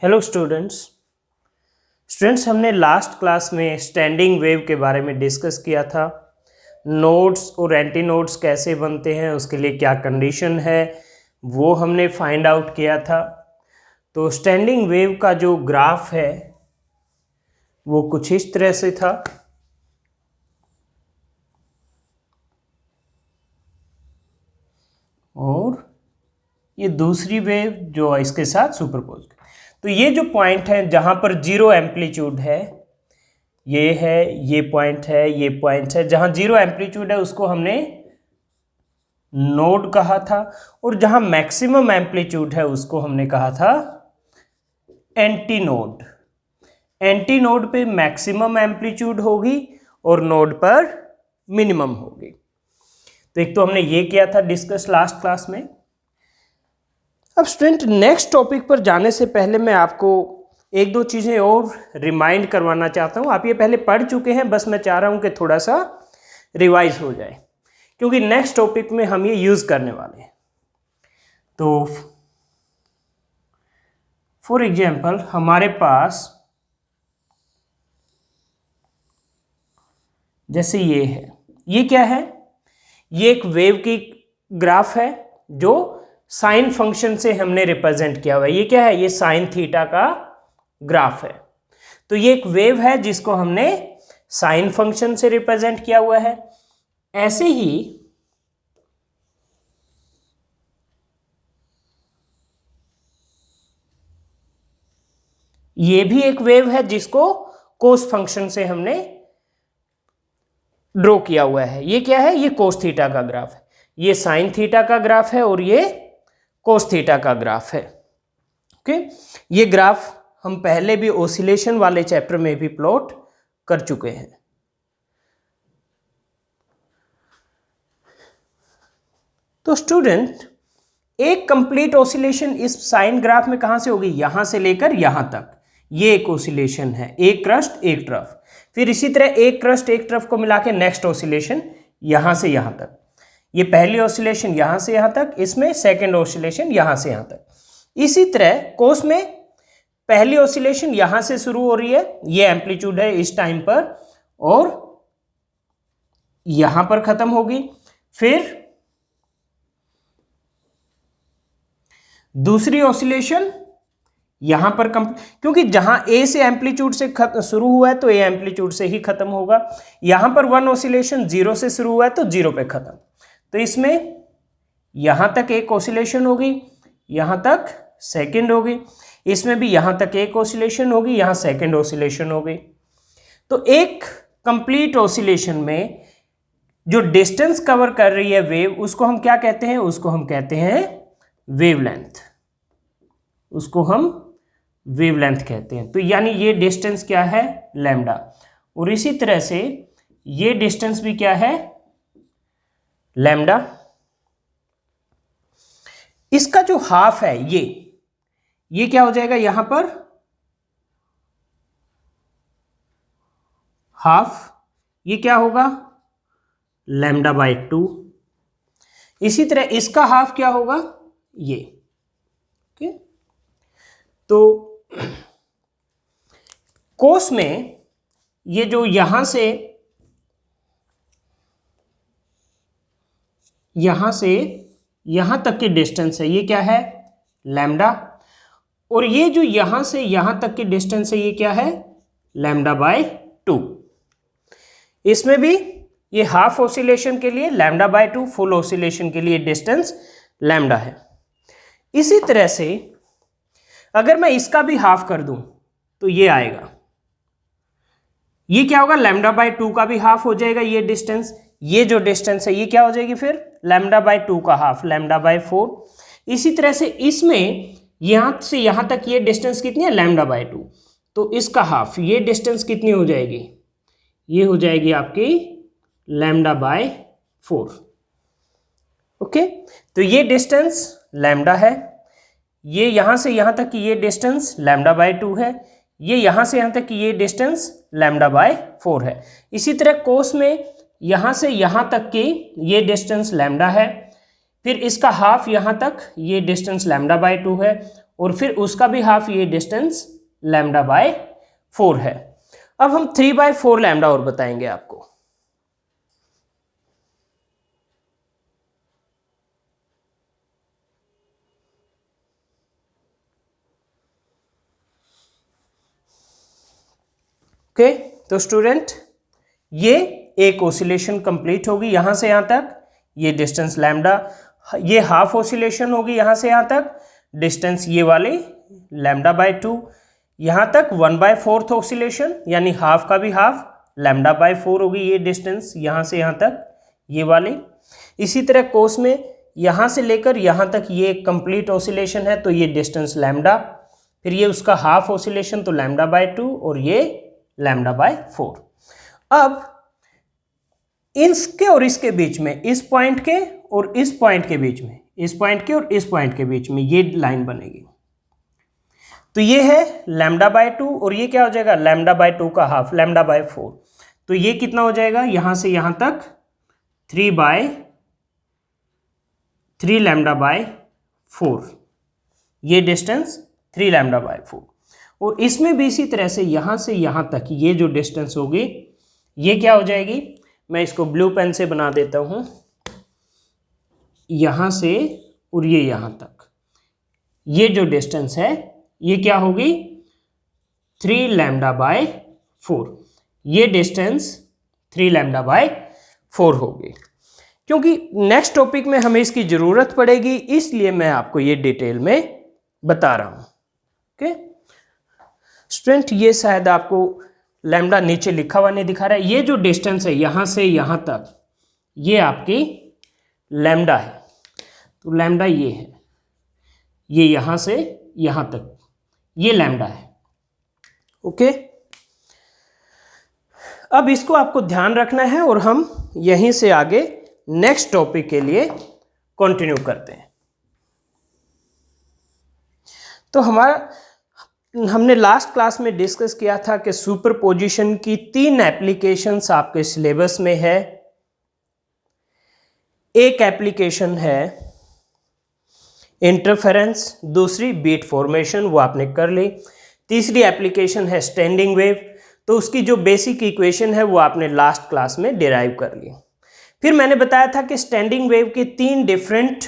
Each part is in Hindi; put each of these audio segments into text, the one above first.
हेलो स्टूडेंट्स हमने लास्ट क्लास में स्टैंडिंग वेव के बारे में डिस्कस किया था। नोड्स और एंटी नोड्स कैसे बनते हैं, उसके लिए क्या कंडीशन है, वो हमने फाइंड आउट किया था। तो स्टैंडिंग वेव का जो ग्राफ है वो कुछ इस तरह से था। और ये दूसरी वेव जो इसके साथ सुपरपोज। तो ये जो पॉइंट है जहां पर जीरो एम्पलीट्यूड है, ये है, ये पॉइंट है, ये पॉइंट है, जहां जीरो एम्पलीट्यूड है उसको हमने नोड कहा था, और जहां मैक्सिमम एम्पलीट्यूड है उसको हमने कहा था एंटी नोड। एंटी नोड पे मैक्सिमम एम्पलीट्यूड होगी और नोड पर मिनिमम होगी। तो एक तो हमने ये किया था डिस्कस लास्ट क्लास में। अब स्टूडेंट नेक्स्ट टॉपिक पर जाने से पहले मैं आपको एक दो चीज़ें और रिमाइंड करवाना चाहता हूँ। आप ये पहले पढ़ चुके हैं, बस मैं चाह रहा हूँ कि थोड़ा सा रिवाइज हो जाए, क्योंकि नेक्स्ट टॉपिक में हम ये यूज़ करने वाले हैं। तो फॉर एग्जाम्पल हमारे पास जैसे ये है, ये क्या है? ये एक वेव की ग्राफ है जो साइन फंक्शन से हमने रिप्रेजेंट किया हुआ है। ये क्या है? ये साइन थीटा का ग्राफ है। तो ये एक वेव है जिसको हमने साइन फंक्शन से रिप्रेजेंट किया हुआ है। ऐसे ही ये भी एक वेव है जिसको कोस फंक्शन से हमने ड्रॉ किया हुआ है। ये क्या है? ये कोस थीटा का ग्राफ है। ये साइन थीटा का ग्राफ है और ये कोस थीटा का ग्राफ है। ओके, ये ग्राफ हम पहले भी ओसिलेशन वाले चैप्टर में भी प्लॉट कर चुके हैं। तो स्टूडेंट एक कंप्लीट ओसिलेशन इस साइन ग्राफ में कहां से होगी? यहां से लेकर यहां तक ये एक ओसिलेशन है, एक क्रस्ट एक ट्रफ। फिर इसी तरह एक क्रस्ट एक ट्रफ को मिला के नेक्स्ट ओसिलेशन यहां से यहां तक। ये पहली ओसिलेशन यहां से यहां तक, इसमें सेकेंड ओसिलेशन यहां से यहां तक। इसी तरह कोस में पहली ओसिलेशन यहां से शुरू हो रही है, ये एम्पलीट्यूड है इस टाइम पर, और यहां पर खत्म होगी। फिर दूसरी ओसिलेशन यहां पर क्योंकि जहां ए से एम्पलीट्यूड से शुरू हुआ है तो ए एम्पलीट्यूड से ही खत्म होगा। यहां पर वन ओसिलेशन जीरो से शुरू हुआ है तो जीरो पे खत्म। तो इसमें यहां तक एक ओसिलेशन होगी, यहां तक सेकंड होगी, इसमें भी यहां तक एक ओसिलेशन होगी, यहां सेकंड ओसिलेशन होगी। तो एक कंप्लीट ओसिलेशन में जो डिस्टेंस कवर कर रही है वेव, उसको हम क्या कहते हैं? उसको हम कहते हैं वेवलेंथ। उसको हम वेवलेंथ कहते हैं। तो यानी ये डिस्टेंस क्या है? लैम्डा। और इसी तरह से ये डिस्टेंस भी क्या है? लैम्डा। इसका जो हाफ है ये क्या हो जाएगा? यहां पर हाफ, ये क्या होगा? Lambda by 2। इसी तरह इसका हाफ क्या होगा? ये। ओके, तो कोस में ये जो यहां से यहां तक की डिस्टेंस है, ये क्या है? लैम्डा। और ये जो यहां से यहां तक की डिस्टेंस है, ये क्या है? Lambda by 2। इसमें भी ये हाफ ऑसिलेशन के लिए लैम्डा बाय 2, फुल ऑसिलेशन के लिए डिस्टेंस लैम्डा है। इसी तरह से अगर मैं इसका भी हाफ कर दूं तो ये आएगा। ये क्या होगा? लैम्डा बाय 2 का भी हाफ हो जाएगा ये डिस्टेंस। ये जो डिस्टेंस है ये क्या हो जाएगी? फिर लैम्डा बाय 2 का हाफ, लैम्डा बाय 4। इसी तरह से इसमें यहां से यहां तक ये डिस्टेंस कितनी है? Lambda by 2। तो इसका हाफ, ये डिस्टेंस कितनी हो जाएगी? ये हो जाएगी आपकी लैम्डा बाय 4। ओके, तो ये डिस्टेंस लैम्डा है। ये यहां से यहां तक की ये डिस्टेंस लैम्डा बाय 2 है। ये यहां से यहां तक की ये डिस्टेंस लैम्डा बाय 4 है। इसी तरह कोस में यहां से यहां तक की ये डिस्टेंस लैम्डा है। फिर इसका हाफ यहां तक, ये डिस्टेंस लैम्डा बाय 2 है। और फिर उसका भी हाफ ये डिस्टेंस λ/4 है। अब हम 3/4 लैम्डा और बताएंगे आपको। ओके तो स्टूडेंट ये एक ऑसिलेशन कंप्लीट होगी यहां से यहां तक, ये डिस्टेंस लैम्डा, ये हाफ ऑसिलेशन होगी यहां से यहां तक, डिस्टेंस ये वाली λ/2, यहां तक 1/4 ऑसिलेशन यानी हाफ का भी हाफ λ/4 होगी, ये डिस्टेंस यहां से यहां तक ये वाली। इसी तरह कोस में यहां से लेकर यहां तक ये एक कंप्लीट ऑसिलेशन है तो ये डिस्टेंस लैम्डा, फिर ये उसका हाफ ऑसिलेशन तो λ/2 और ये λ/4। अब इसके और इसके बीच में, इस पॉइंट के और इस पॉइंट के बीच में, इस पॉइंट के और इस पॉइंट के बीच में ये लाइन बनेगी, तो ये है λ/2 और ये क्या हो जाएगा λ/2 का हाफ λ/4, तो ये कितना हो जाएगा यहां से यहां तक 3 λ/4, ये डिस्टेंस 3 λ/4। और इसमें भी इसी तरह से यहां तक ये जो डिस्टेंस होगी ये क्या हो जाएगी, मैं इसको ब्लू पेन से बना देता हूं, यहां से और ये यहां तक ये जो डिस्टेंस है ये क्या होगी 3 λ/4, ये डिस्टेंस 3 λ/4 होगी। क्योंकि नेक्स्ट टॉपिक में हमें इसकी जरूरत पड़ेगी इसलिए मैं आपको ये डिटेल में बता रहा हूं। ओके स्टूडेंट, ये शायद आपको लैम्डा नीचे लिखा हुआ नहीं दिखा रहा है, ये जो डिस्टेंस है यहां से यहां तक ये आपकी लैम्डा है, तो लैम्डा ये है, ये यहां से यहां तक ये लैम्डा है। ओके अब इसको आपको ध्यान रखना है और हम यहीं से आगे नेक्स्ट टॉपिक के लिए कंटिन्यू करते हैं। तो हमने लास्ट क्लास में डिस्कस किया था कि सुपरपोजिशन की 3 एप्लीकेशंस आपके सिलेबस में है। एक एप्लीकेशन है इंटरफेरेंस, दूसरी बीट फॉर्मेशन, वो आपने कर ली। तीसरी एप्लीकेशन है स्टैंडिंग वेव, तो उसकी जो बेसिक इक्वेशन है वो आपने लास्ट क्लास में डिराइव कर ली। फिर मैंने बताया था कि स्टैंडिंग वेव के 3 डिफरेंट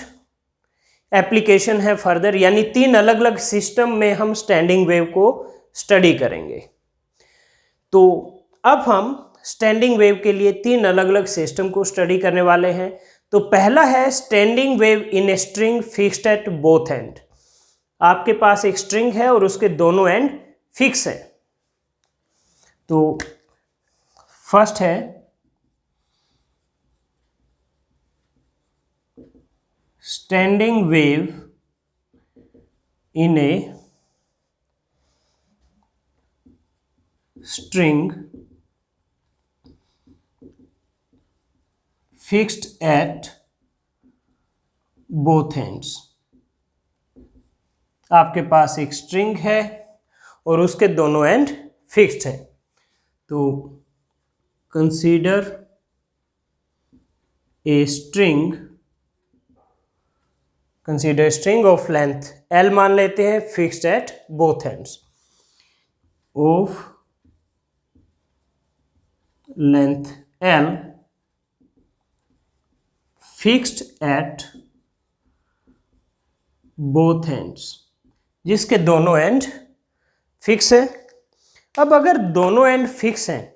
एप्लीकेशन है फर्दर, यानी 3 अलग अलग सिस्टम में हम स्टैंडिंग वेव को स्टडी करेंगे। तो अब हम स्टैंडिंग वेव के लिए 3 अलग अलग सिस्टम को स्टडी करने वाले हैं। तो पहला है standing wave in a string fixed at both and. आपके पास एक स्ट्रिंग है और उसके दोनों एंड फिक्स है। तो फर्स्ट है standing wave in a string fixed at both ends. आपके पास एक स्ट्रिंग है और उसके दोनों एंड फिक्स्ड है। तो consider a string, consider string of length L मान लेते हैं, fixed at both ends, of length L fixed at both ends, जिसके दोनों एंड फिक्स है। अब अगर दोनों एंड फिक्स हैं,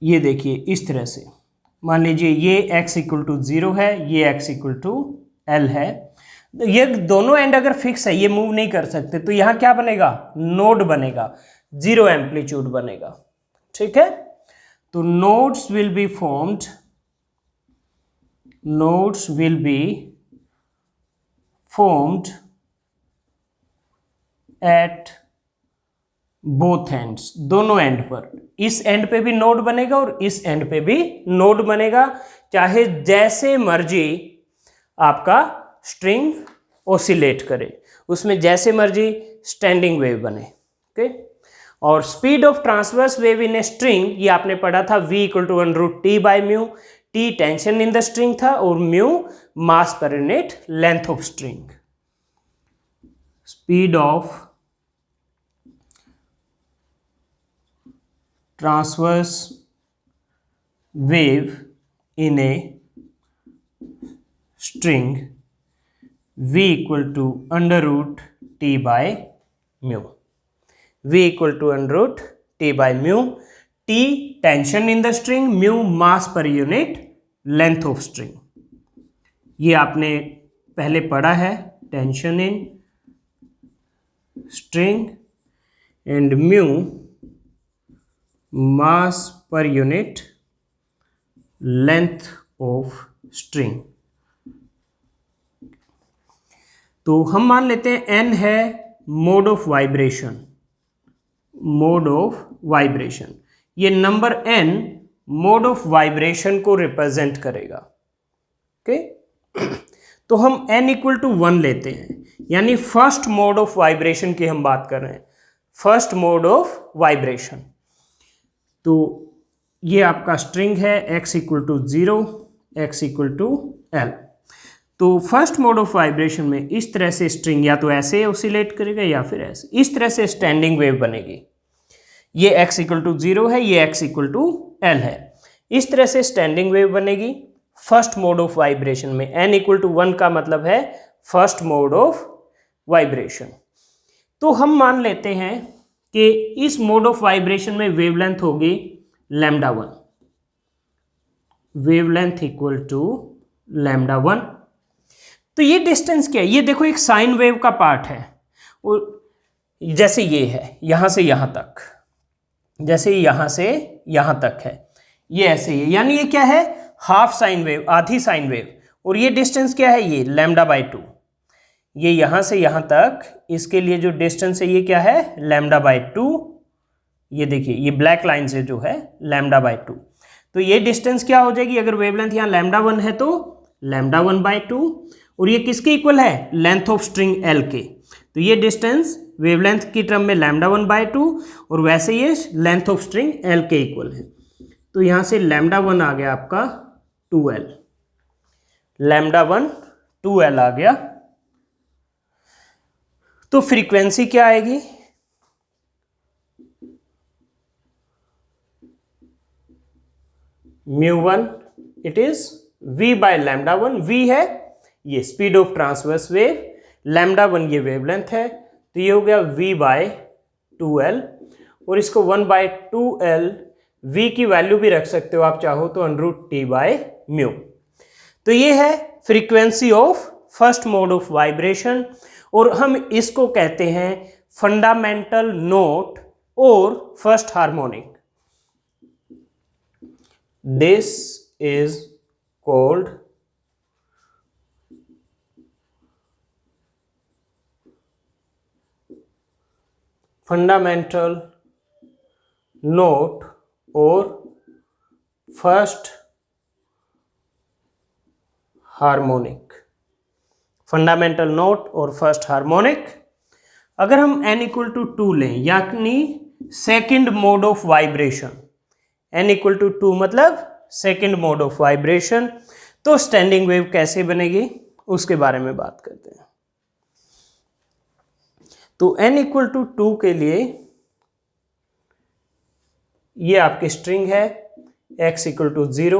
ये देखिए इस तरह से, मान लीजिए ये x = 0 है, ये x = L है, ये दोनों एंड अगर फिक्स है, ये मूव नहीं कर सकते, तो यहां क्या बनेगा, नोड बनेगा, 0 एम्पलीट्यूड बनेगा। ठीक है, तो nodes will be formed, nodes will be formed at both ends, दोनों एंड पर, इस एंड पे भी नोड बनेगा और इस एंड पे भी नोड बनेगा, चाहे जैसे मर्जी आपका स्ट्रिंग ओसिलेट करे, उसमें जैसे मर्जी स्टैंडिंग वेव बने। ओके, और speed of transverse wave in a string, ये आपने पढ़ा था v = √T/μ, T tension in the string था और μ mass per unit length of string. Speed of transverse wave in a string v equal to under root t by mu. v equal to under root t by mu. T tension in the string, mu mass per unit length of string. ये आपने पहले पढ़ा है, tension in string and mu mass per unit length of string. तो हम मान लेते हैं n है mode of vibration, mode of vibration, ये number n mode of vibration को रिप्रेजेंट करेगा। ओके, तो हम n इक्वल टू 1 लेते हैं, यानी फर्स्ट मोड ऑफ वाइब्रेशन की हम बात कर रहे हैं, फर्स्ट मोड ऑफ वाइब्रेशन। तो ये आपका स्ट्रिंग है x equal to 0, x equal to l। तो फर्स्ट मोड ऑफ वाइब्रेशन में इस तरह से स्ट्रिंग या तो ऐसे ऑसिलेट करेगा या फिर ऐसे, इस तरह से स्टैंडिंग वेव बनेगी। ये x इक्वल टू 0 है, ये x इक्वल टू l है, इस तरह से स्टैंडिंग वेव बनेगी फर्स्ट मोड ऑफ वाइब्रेशन में। n इक्वल टू 1 का मतलब है फर्स्ट मोड ऑफ वाइब्रेशन। तो हम मान लेते हैं कि इस मोड ऑफ वाइब्रेशन में वेवलेंथ होगी λ1, वेवलेंथ इक्वल टू λ1। तो ये डिस्टेंस क्या है, ये देखो एक साइन वेव का पार्ट है, और जैसे ये है यहां से यहां तक, जैसे यहां से यहां तक है, ये ऐसे ही है, यानी ये क्या है हाफ साइन वेव, आधी साइन वेव। और ये डिस्टेंस क्या है, ये λ/2, ये यहां से यहां तक, इसके लिए जो डिस्टेंस है ये क्या है λ/2। ये देखिए ये ब्लैक लाइन से जो है λ/2, तो ये डिस्टेंस क्या हो जाएगी, अगर वेवलेंथ यहाँ λ1 है तो λ1/2, और ये किसके इक्वल है, लेंथ ऑफ स्ट्रिंग L के। तो ये डिस्टेंस वेवलेंथ की टर्म में λ1/2, और वैसे ये लेंथ ऑफ स्ट्रिंग L के इक्वल है। तो यहाँ से λ1 आ गया आपका 2L, λ1 2L आ गया। तो फ्रीक्वेंसी क्या आएगी, μ1 इट इज v/λ1, v है ये स्पीड ऑफ ट्रांसवर्स वेव, λ1 ये वेवलेंथ है, तो ये हो गया v/2L, और इसको 1/2L, v की वैल्यू भी रख सकते हो आप चाहो तो √T/μ। तो ये है frequency of first mode of vibration, और हम इसको कहते हैं फंडामेंटल नोट और first harmonic. This is called fundamental note और फर्स्ट हार्मोनिक, फंडामेंटल नोट और फर्स्ट हार्मोनिक। अगर हम n इक्वल टू 2 लें, यानी second mode of vibration, n equal to 2 मतलब सेकंड मोड ऑफ वाइब्रेशन, तो स्टैंडिंग वेव कैसे बनेगी उसके बारे में बात करते हैं। तो n इक्वल टू 2 के लिए ये आपकी स्ट्रिंग है, x equal to 0,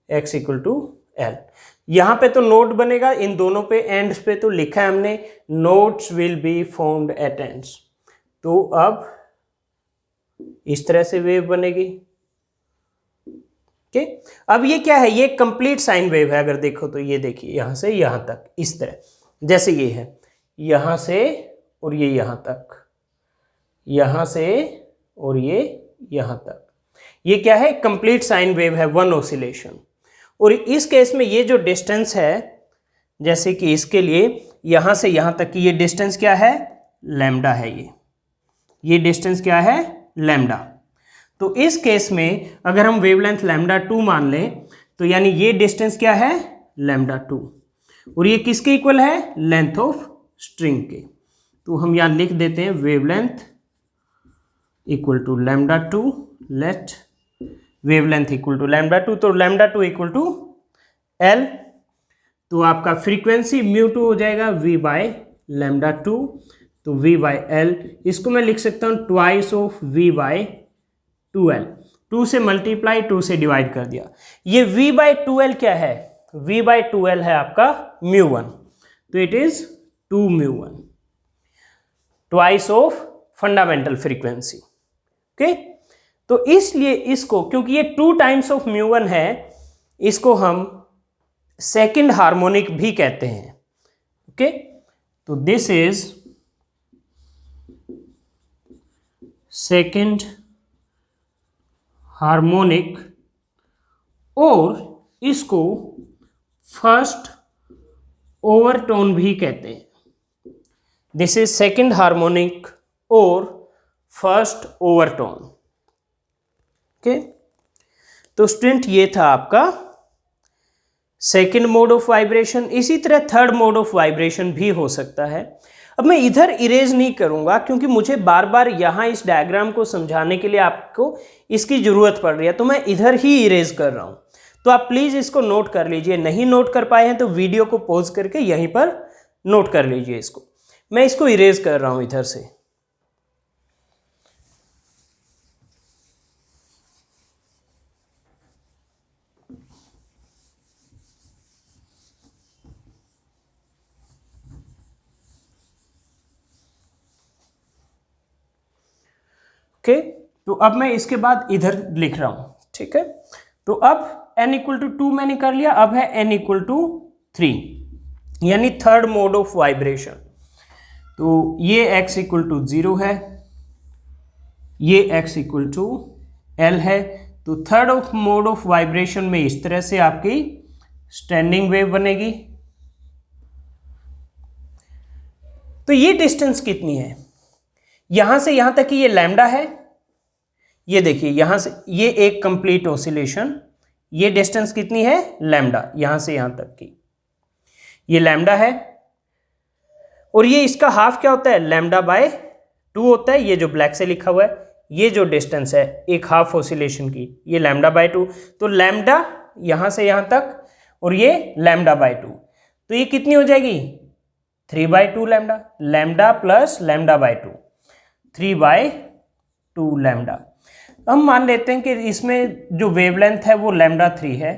x equal to l। यहां पे तो नोट बनेगा, इन दोनों पे एंड्स पे तो लिखा है हमने notes will be found at ends. तो अब इस तरह से वेव बनेगी। ओके, अब ये क्या है, ये कंप्लीट साइन वेव है। अगर देखो तो ये देखिए यहां से यहां तक, इस तरह, जैसे ये है यहां से और ये यहां तक, यहां से और ये यहां तक, ये क्या है कंप्लीट साइन वेव है, वन ऑसिलेशन। और इस केस में ये जो डिस्टेंस है, जैसे कि इसके लिए यहां से यहां तक की ये डिस्टेंस क्या है, लैम्डा है। ये डिस्टेंस क्या है, लैम्डा। तो इस केस में अगर हम वेवलेंथ λ2 मान लें, तो यानी ये डिस्टेंस क्या है, λ2, और ये किसके इक्वल है, लेंथ ऑफ स्ट्रिंग के। तो हम यहां लिख देते हैं wavelength equal to λ2, let wavelength equal to λ2, तो λ2 इक्वल टू L। तो आपका फ्रीक्वेंसी μ2 हो जाएगा v/2L। लैम्डा 2, तो v बाई एल, इसको मैं लिख सकता हूँ twice of v by 2l, 2 से मल्टीप्लाई 2 से डिवाइड कर दिया। ये v बाई 2l क्या है, v बाई 2l है आपका μ1, तो it is 2 μ1, twice of fundamental frequency. Okay, तो इसलिए इसको, क्योंकि ये 2 टाइम्स ऑफ μ1 है, इसको हम सेकंड हार्मोनिक भी कहते हैं। ओके, तो दिस इज सेकंड हार्मोनिक, और इसको फर्स्ट ओवरटोन भी कहते हैं। दिस इज सेकंड हार्मोनिक और फर्स्ट ओवरटोन। ओके, तो स्टूडेंट ये था आपका सेकंड मोड ऑफ वाइब्रेशन। इसी तरह थर्ड मोड ऑफ वाइब्रेशन भी हो सकता है। अब मैं इधर इरेज नहीं करूंगा क्योंकि मुझे बार बार यहाँ इस डायग्राम को समझाने के लिए आपको इसकी ज़रूरत पड़ रही है, तो मैं इधर ही इरेज कर रहा हूँ। तो आप प्लीज़ इसको नोट कर लीजिए, नहीं नोट कर पाए हैं तो वीडियो को पॉज करके यहीं पर नोट कर लीजिए इसको। मैं इसको इरेज कर रहा हूँ इधर से। ओके, तो अब मैं इसके बाद इधर लिख रहा हूं। ठीक है, तो अब n इक्वल टू 2 मैंने कर लिया, अब है n इक्वल टू 3, यानी थर्ड मोड ऑफ वाइब्रेशन। तो ये x इक्वल टू 0 है, ये x इक्वल टू l है। तो third of mode of vibration में इस तरह से आपकी स्टैंडिंग वेव बनेगी। तो ये डिस्टेंस कितनी है, यहां से यहां तक की ये लैम्डा है। ये देखिए यहां से ये एक कंप्लीट ऑसिलेशन, ये डिस्टेंस कितनी है लैम्डा, यहां से यहां तक की ये लैम्डा है। और ये इसका हाफ क्या होता है, लैम्डा बाय 2 होता है। ये जो ब्लैक से लिखा हुआ है, ये जो डिस्टेंस है एक हाफ ऑसिलेशन की, ये लैम्डा बाय 2। तो लैम्डा यहां से यहां तक और ये लैम्डा बाय 2, तो ये कितनी हो जाएगी 3/2 lambda, lambda plus lambda by 2, 3/2 lambda. हम मान लेते हैं कि इसमें जो वेवलेंथ है वो लैम्डा 3 है,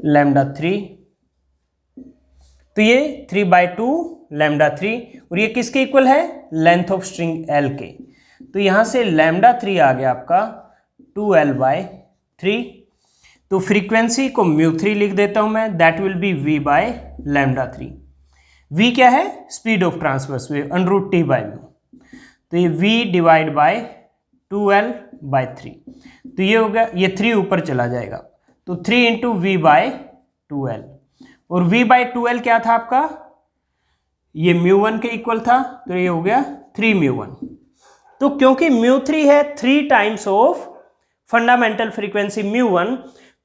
लैम्डा 3, तो ये 3/2 लैम्डा 3, और ये किसके इक्वल है, लेंथ ऑफ स्ट्रिंग L के। तो यहां से लैम्डा 3 आ गया आपका 2L/3। तो फ्रीक्वेंसी को μ3 लिख देता हूं मैं, that will be v by lambda 3। v क्या है, speed of transverse wave, √T/μ। तो ये v डिवाइड बाय 2L/3। तो ये हो गया, ये 3 ऊपर चला जाएगा, तो 3 इंटू v बाय 2L, और v बाय 2L क्या था आपका, ये μ1 के इक्वल था, तो ये हो गया 3 μ1। तो क्योंकि μ3 है 3 टाइम्स ऑफ फंडामेंटल फ्रीक्वेंसी μ1,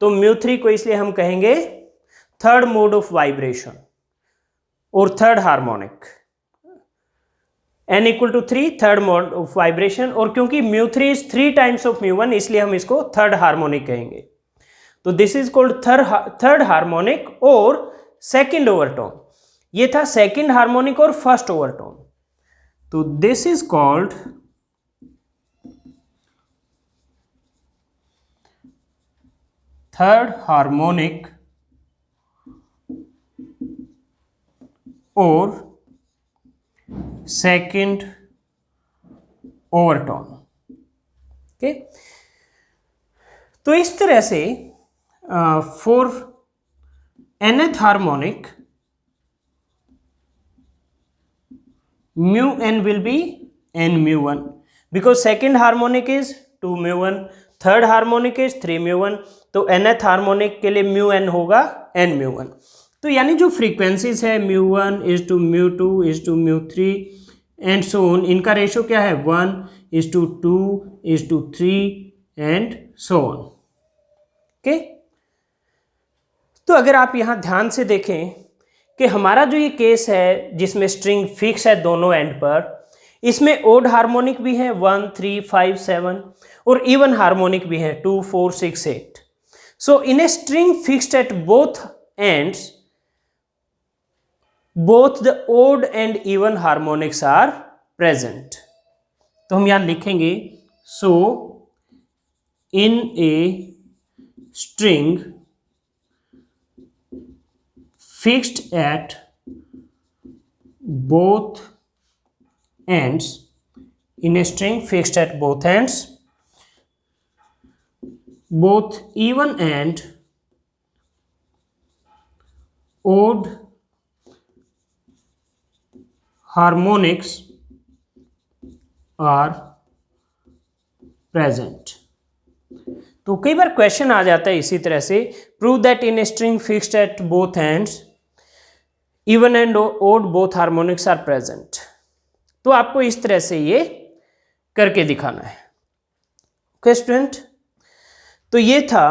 तो μ3 को इसलिए हम कहेंगे थर्ड मोड ऑफ वाइब्रेशन और third harmonic. n equal to 3 third mode of vibration, और क्योंकि μ3 इज 3 टाइम्स ऑफ μ1 इसलिए हम इसको थर्ड हार्मोनिक कहेंगे। तो this is called third harmonic और सेकंड ओवरटोन। ये था सेकंड हार्मोनिक और फर्स्ट ओवरटोन। तो this is called third harmonic और सेकंड ओवरटोन। ओके, तो इस तरह से for nth harmonic μn will be n μ1 because second harmonic is 2 μ1, third harmonic is 3 μ1, तो nth हार्मोनिक के लिए μn होगा n μ1। तो यानी जो फ्रीक्वेंसीज है μ1 is to μ2 is to μ3 and so on, इनका रेशो क्या है 1 is to 2 is to 3 and so on. Okay, तो अगर आप यहाँ ध्यान से देखें कि हमारा जो ये केस है जिसमें स्ट्रिंग फिक्स है दोनों एंड पर, इसमें ओड हार्मोनिक भी है 1 3 5 7 और इवन हार्मोनिक भी है 2 4 6 8। So in a string fixed at both ends both the odd and even harmonics are present. तो हम यहां लिखेंगे so in a string fixed at both ends, in a string fixed at both ends, both even and odd harmonics are present। तो कई बार क्वेश्चन आ जाता है इसी तरह से, prove that in a string fixed at both ends even and odd both harmonics are present. तो आपको इस तरह से ये करके दिखाना है। ओके स्टूडेंट, तो ये था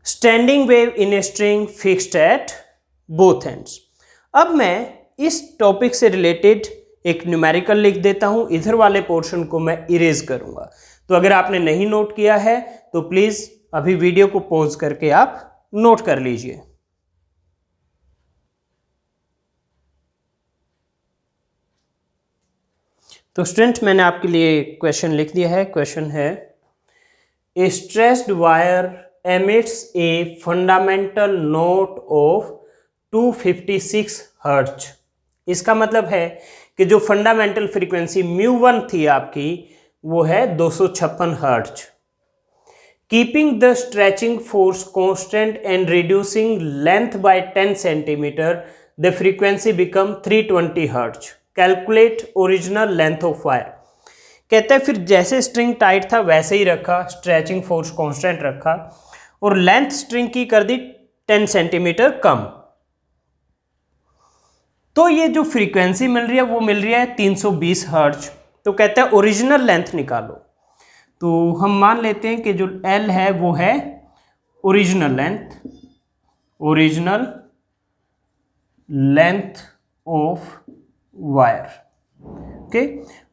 standing wave in a string fixed at both ends. अब मैं इस टॉपिक से रिलेटेड एक न्यूमेरिकल लिख देता हूं, इधर वाले पोर्शन को मैं इरेज करूंगा। तो अगर आपने नहीं नोट किया है तो प्लीज अभी वीडियो को पॉज करके आप नोट कर लीजिए। तो स्टूडेंट मैंने आपके लिए क्वेश्चन लिख दिया है। क्वेश्चन है a stressed wire emits a fundamental note of 256 hertz. इसका मतलब है कि जो फंडामेंटल फ्रीक्वेंसी μ1 थी आपकी वो है 256 hertz. Keeping the stretching force constant and reducing length bye 10 centimetre the frequency become 320 hertz. Calculate original length of wire. कहता है फिर जैसे स्ट्रिंग टाइट था वैसे ही रखा, स्ट्रेचिंग फोर्स कांस्टेंट रखा और लेंथ स्ट्रिंग की कर दी 10 सेंटीमीटर कम। तो ये जो फ्रीक्वेंसी मिल रही है वो मिल रही है 320 हर्ट्ज। तो कहता है ओरिजिनल लेंथ निकालो। तो हम मान लेते हैं कि जो L है वो है original length of wire. Okay,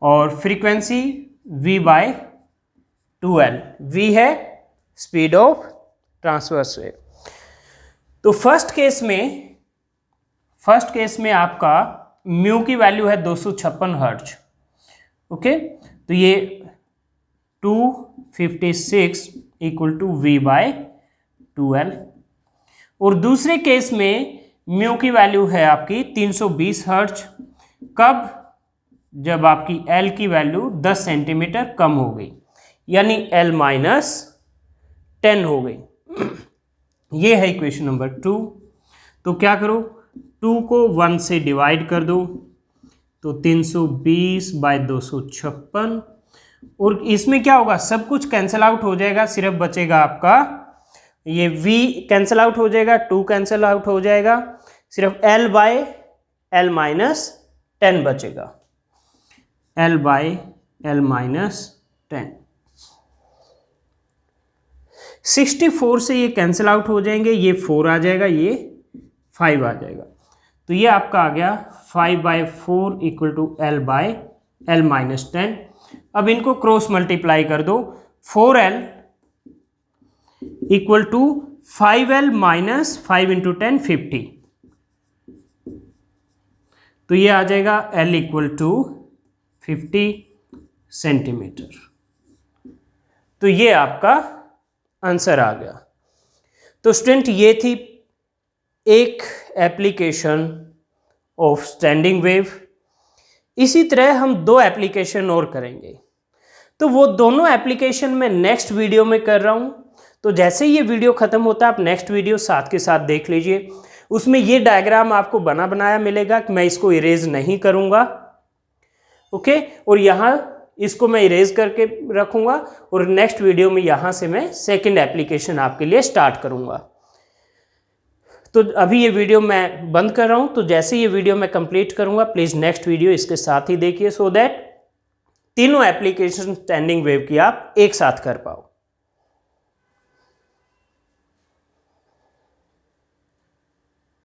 और frequency V by 2L। V है स्पीड ऑफ ट्रांसवर्स वेव। तो फर्स्ट केस में आपका म्यू की वैल्यू है 256 हर्ट्ज। ओके, तो ये 256 equal to V by 2L। और दूसरे केस में म्यू की वैल्यू है आपकी 320 हर्ट्ज। कब? जब आपकी L की वैल्यू 10 सेंटीमीटर कम हो गई, यानी L माइनस 10 हो गई। ये है इक्वेशन नंबर 2। तो क्या करो, 2 को 1 से डिवाइड कर दो, तो 320 बाय 256। और इसमें क्या होगा, सब कुछ कैंसिल आउट हो जाएगा, सिर्फ बचेगा आपका ये V कैंसिल आउट हो जाएगा, 2 कैंसिल आउट हो जाएगा, सिर्फ L बाय L माइनस 10 बचेगा। L by L minus 10। 64 से ये कैंसिल आउट हो जाएंगे, ये 4 आ जाएगा, ये 5 आ जाएगा। तो ये आपका आ गया 5 by 4 equal to L by L minus 10। अब इनको क्रॉस मल्टीप्लाई कर दो, 4L equal to 5L minus 5 into 10 50। तो ये आ जाएगा L इक्वल टू 50 सेंटीमीटर। तो ये आपका आंसर आ गया। तो स्टूडेंट ये थी एक एप्लीकेशन ऑफ स्टैंडिंग वेव। इसी तरह हम 2 एप्लीकेशन और करेंगे। तो वो दोनों एप्लीकेशन मैं नेक्स्ट वीडियो में कर रहा हूँ। तो जैसे ये वीडियो ख़त्म होता है आप नेक्स्ट वीडियो साथ के साथ देख लीजिए। उसमें ये डायग्राम आपको बना बनाया मिलेगा कि मैं इसको इरेज नहीं करूँगा। ओके, और यहाँ इसको मैं इरेज करके रखूँगा और नेक्स्ट वीडियो में यहाँ से मैं सेकंड एप्लीकेशन आपके लिए स्टार्ट करूँगा। तो अभी ये वीडियो मैं बंद कर रहा हूँ। तो जैसे ये वीडियो मैं कंप्लीट करूँगा प्लीज़ नेक्स्ट वीडियो इसके साथ ही देखिए, सो दैट तीनों एप्लीकेशन स्टैंडिंग वेव की आप एक साथ कर पाओ।